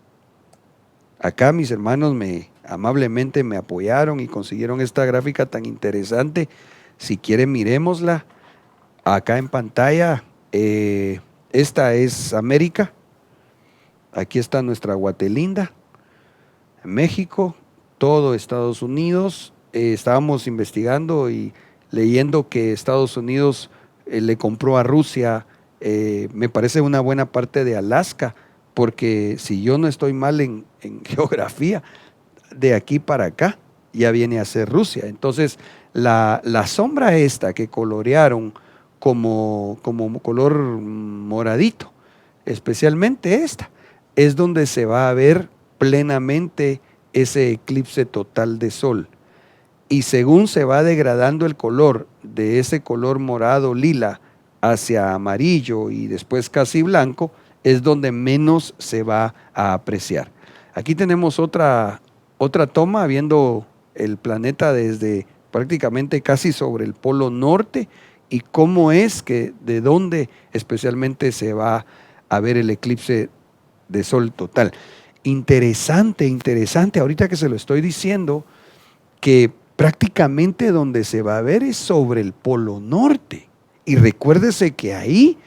Acá mis hermanos amablemente me apoyaron y consiguieron esta gráfica tan interesante. Si quieren, miremosla acá en pantalla. Esta es América. Aquí está nuestra Guatelinda, México, todo Estados Unidos. Estábamos investigando y leyendo que Estados Unidos le compró a Rusia, me parece una buena parte de Alaska, porque si yo no estoy mal en geografía, de aquí para acá ya viene a ser Rusia. Entonces la sombra esta que colorearon como color moradito, especialmente esta, es donde se va a ver plenamente ese eclipse total de sol. Y según se va degradando el color de ese color morado lila hacia amarillo y después casi blanco, es donde menos se va a apreciar. Aquí tenemos otra toma viendo el planeta desde prácticamente casi sobre el polo norte y cómo es que de dónde especialmente se va a ver el eclipse de sol total. Interesante, ahorita que se lo estoy diciendo, que prácticamente donde se va a ver es sobre el polo norte. Y recuérdese que ahí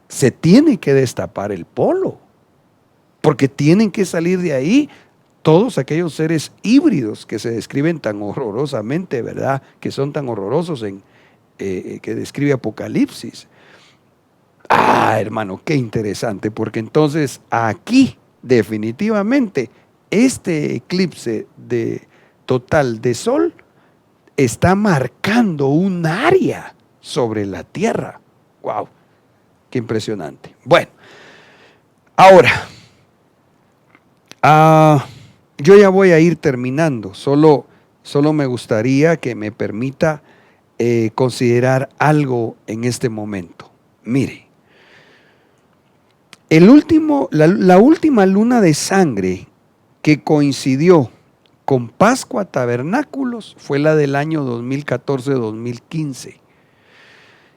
se tiene que destapar el polo, porque tienen que salir de ahí todos aquellos seres híbridos que se describen tan horrorosamente, ¿verdad? Que son tan horrorosos que describe Apocalipsis. Hermano, qué interesante, porque entonces aquí definitivamente este eclipse total de sol está marcando un área sobre la tierra. ¡Wow! ¡Qué impresionante! Bueno, ahora, yo ya voy a ir terminando. Solo me gustaría que me permita considerar algo en este momento. Mire, la última luna de sangre que coincidió con Pascua Tabernáculos fue la del año 2014-2015.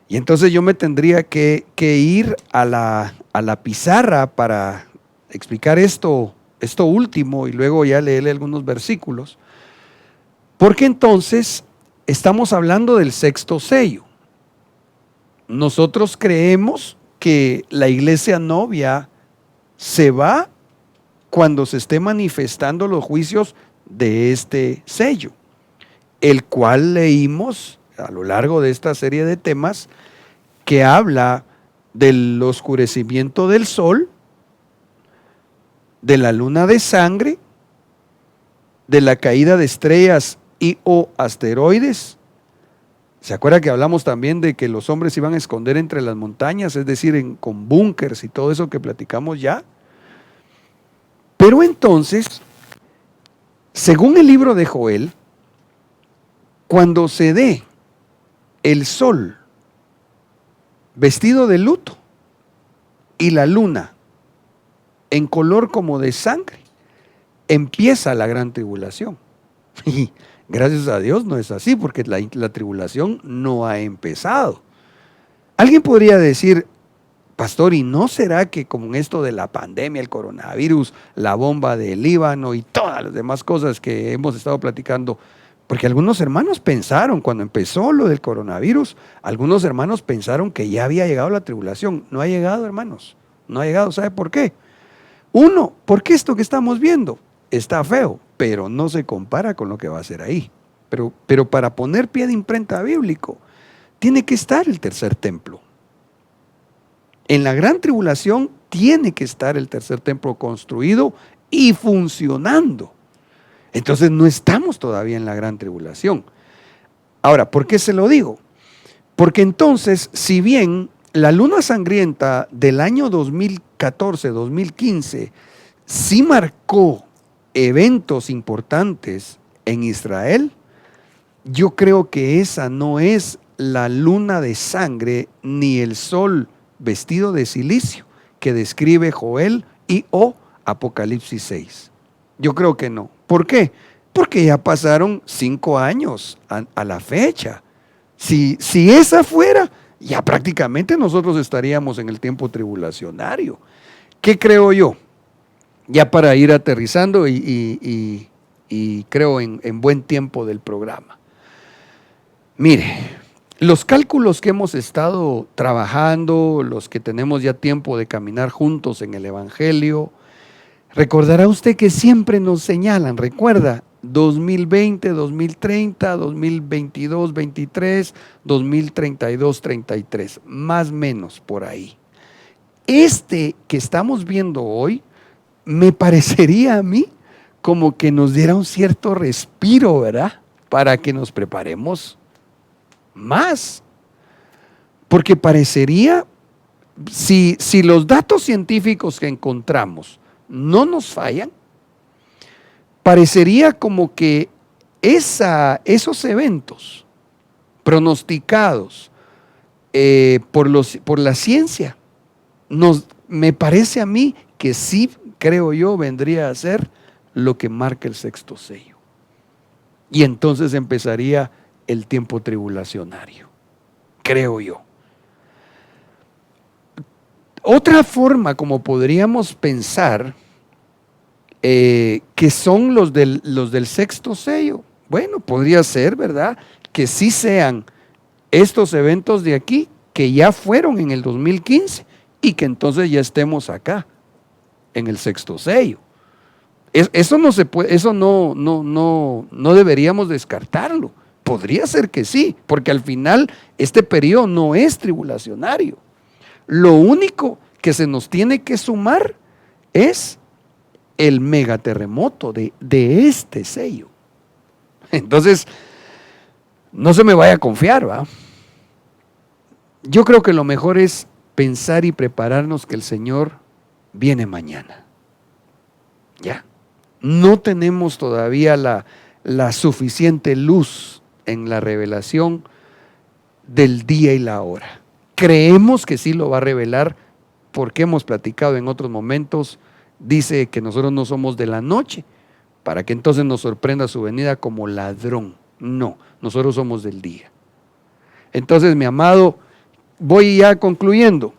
Y entonces yo me tendría que ir a la pizarra para explicar esto último y luego ya leerle algunos versículos. Porque entonces estamos hablando del sexto sello. Nosotros creemos que la iglesia novia se va cuando se esté manifestando los juicios de este sello, el cual leímos a lo largo de esta serie de temas que habla del oscurecimiento del sol, de la luna de sangre, de la caída de estrellas y o asteroides, ¿Se acuerda que hablamos también de que los hombres se iban a esconder entre las montañas, es decir, con búnkers y todo eso que platicamos ya? Pero entonces, según el libro de Joel, cuando se dé el sol vestido de luto y la luna en color como de sangre, empieza la gran tribulación. Y gracias a Dios no es así, porque la tribulación no ha empezado. Alguien podría decir, pastor, ¿y no será que con esto de la pandemia, el coronavirus, la bomba del Líbano y todas las demás cosas que hemos estado platicando, porque algunos hermanos pensaron, cuando empezó lo del coronavirus, algunos hermanos pensaron que ya había llegado la tribulación? No ha llegado, hermanos, no ha llegado. ¿Sabe por qué? Uno, porque esto que estamos viendo está feo, pero no se compara con lo que va a ser ahí. Pero para poner pie de imprenta bíblico, tiene que estar el tercer templo. En la gran tribulación tiene que estar el tercer templo construido y funcionando. Entonces no estamos todavía en la gran tribulación. Ahora, ¿por qué se lo digo? Porque entonces, si bien la luna sangrienta del año 2014-2015 sí marcó eventos importantes en Israel, yo creo que esa no es la luna de sangre ni el sol vestido de silicio que describe Joel y o Apocalipsis 6. Yo creo que no. ¿Por qué? Porque ya pasaron 5 años a la fecha. Si esa fuera, ya prácticamente nosotros estaríamos en el tiempo tribulacionario. ¿Qué creo yo? Ya para ir aterrizando y creo en buen tiempo del programa. Mire, los cálculos que hemos estado trabajando, los que tenemos ya tiempo de caminar juntos en el Evangelio, recordará usted que siempre nos señalan, recuerda, 2020, 2030, 2022, 23, 2032, 33, más o menos por ahí. Este que estamos viendo hoy, me parecería a mí como que nos diera un cierto respiro, ¿verdad? Para que nos preparemos más. Porque parecería, si los datos científicos que encontramos no nos fallan, parecería como que esos eventos pronosticados por la ciencia, me parece a mí que sí, creo yo, vendría a ser lo que marca el sexto sello. Y entonces empezaría el tiempo tribulacionario, creo yo. Otra forma como podríamos pensar que son los del sexto sello, bueno, podría ser, ¿verdad?, que sí sean estos eventos de aquí, que ya fueron en el 2015 y que entonces ya estemos acá, en el sexto sello. Eso no se puede, eso no deberíamos descartarlo. Podría ser que sí, porque al final este periodo no es tribulacionario. Lo único que se nos tiene que sumar es el megaterremoto de este sello. Entonces, no se me vaya a confiar, ¿va? Yo creo que lo mejor es pensar y prepararnos que el Señor viene mañana. Ya. No tenemos todavía la suficiente luz en la revelación del día y la hora. Creemos que sí lo va a revelar porque hemos platicado en otros momentos. Dice que nosotros no somos de la noche para que entonces nos sorprenda su venida como ladrón. No, nosotros somos del día. Entonces, mi amado, voy ya concluyendo.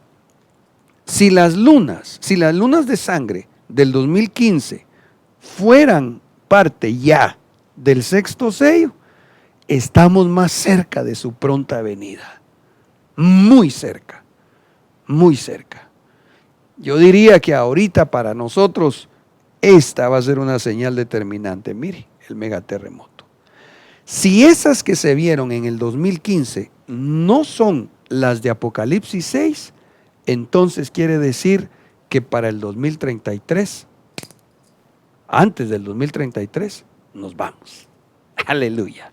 Si las lunas de sangre del 2015 fueran parte ya del sexto sello, estamos más cerca de su pronta venida. Muy cerca, muy cerca. Yo diría que ahorita para nosotros esta va a ser una señal determinante. Mire, el megaterremoto. Si esas que se vieron en el 2015 no son las de Apocalipsis 6, entonces quiere decir que para el 2033, antes del 2033, nos vamos. Aleluya.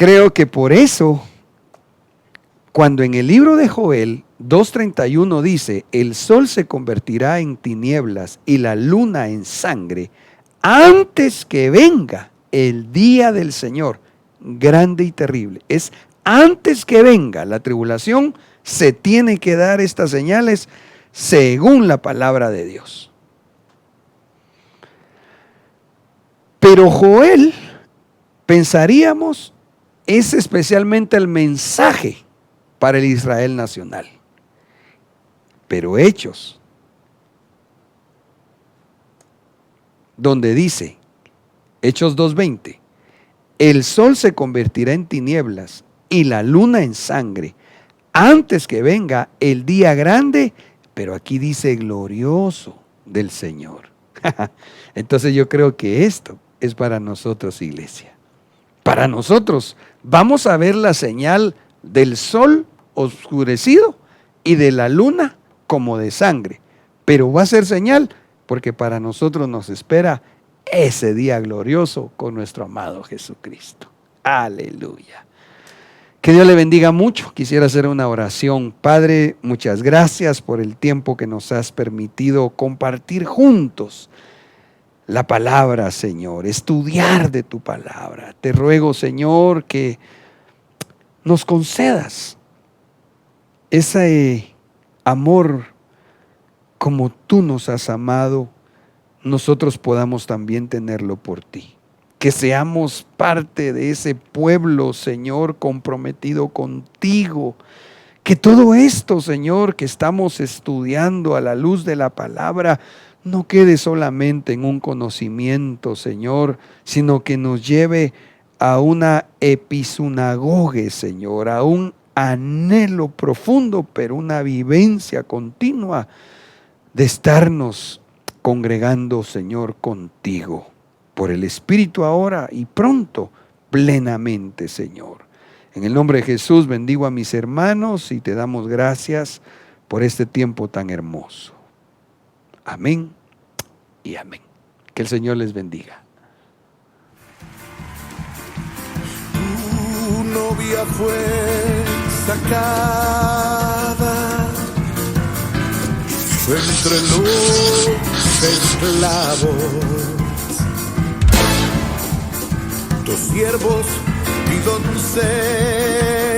Creo que por eso, cuando en el libro de Joel 2:31 dice, el sol se convertirá en tinieblas y la luna en sangre, antes que venga el día del Señor, grande y terrible. Es antes que venga la tribulación, se tiene que dar estas señales según la palabra de Dios. Pero Joel, pensaríamos, es especialmente el mensaje para el Israel nacional. Pero Hechos, donde dice, Hechos 2:20, el sol se convertirá en tinieblas y la luna en sangre, antes que venga el día grande, pero aquí dice glorioso del Señor. Entonces yo creo que esto es para nosotros, iglesia. Para nosotros vamos a ver la señal del sol oscurecido y de la luna como de sangre, pero va a ser señal porque para nosotros nos espera ese día glorioso con nuestro amado Jesucristo. Aleluya. Que Dios le bendiga mucho. Quisiera hacer una oración. Padre, muchas gracias por el tiempo que nos has permitido compartir juntos la palabra, Señor, estudiar de tu palabra. Te ruego, Señor, que nos concedas ese amor como tú nos has amado, nosotros podamos también tenerlo por ti. Que seamos parte de ese pueblo, Señor, comprometido contigo. Que todo esto, Señor, que estamos estudiando a la luz de la palabra, no quede solamente en un conocimiento, Señor, sino que nos lleve a una episinagoge, Señor, a un anhelo profundo, pero una vivencia continua de estarnos congregando, Señor, contigo, por el Espíritu ahora y pronto, plenamente, Señor. En el nombre de Jesús bendigo a mis hermanos y te damos gracias por este tiempo tan hermoso. Amén y amén. Que el Señor les bendiga. Tu novia fue sacada entre los esclavos, tus siervos y doncellas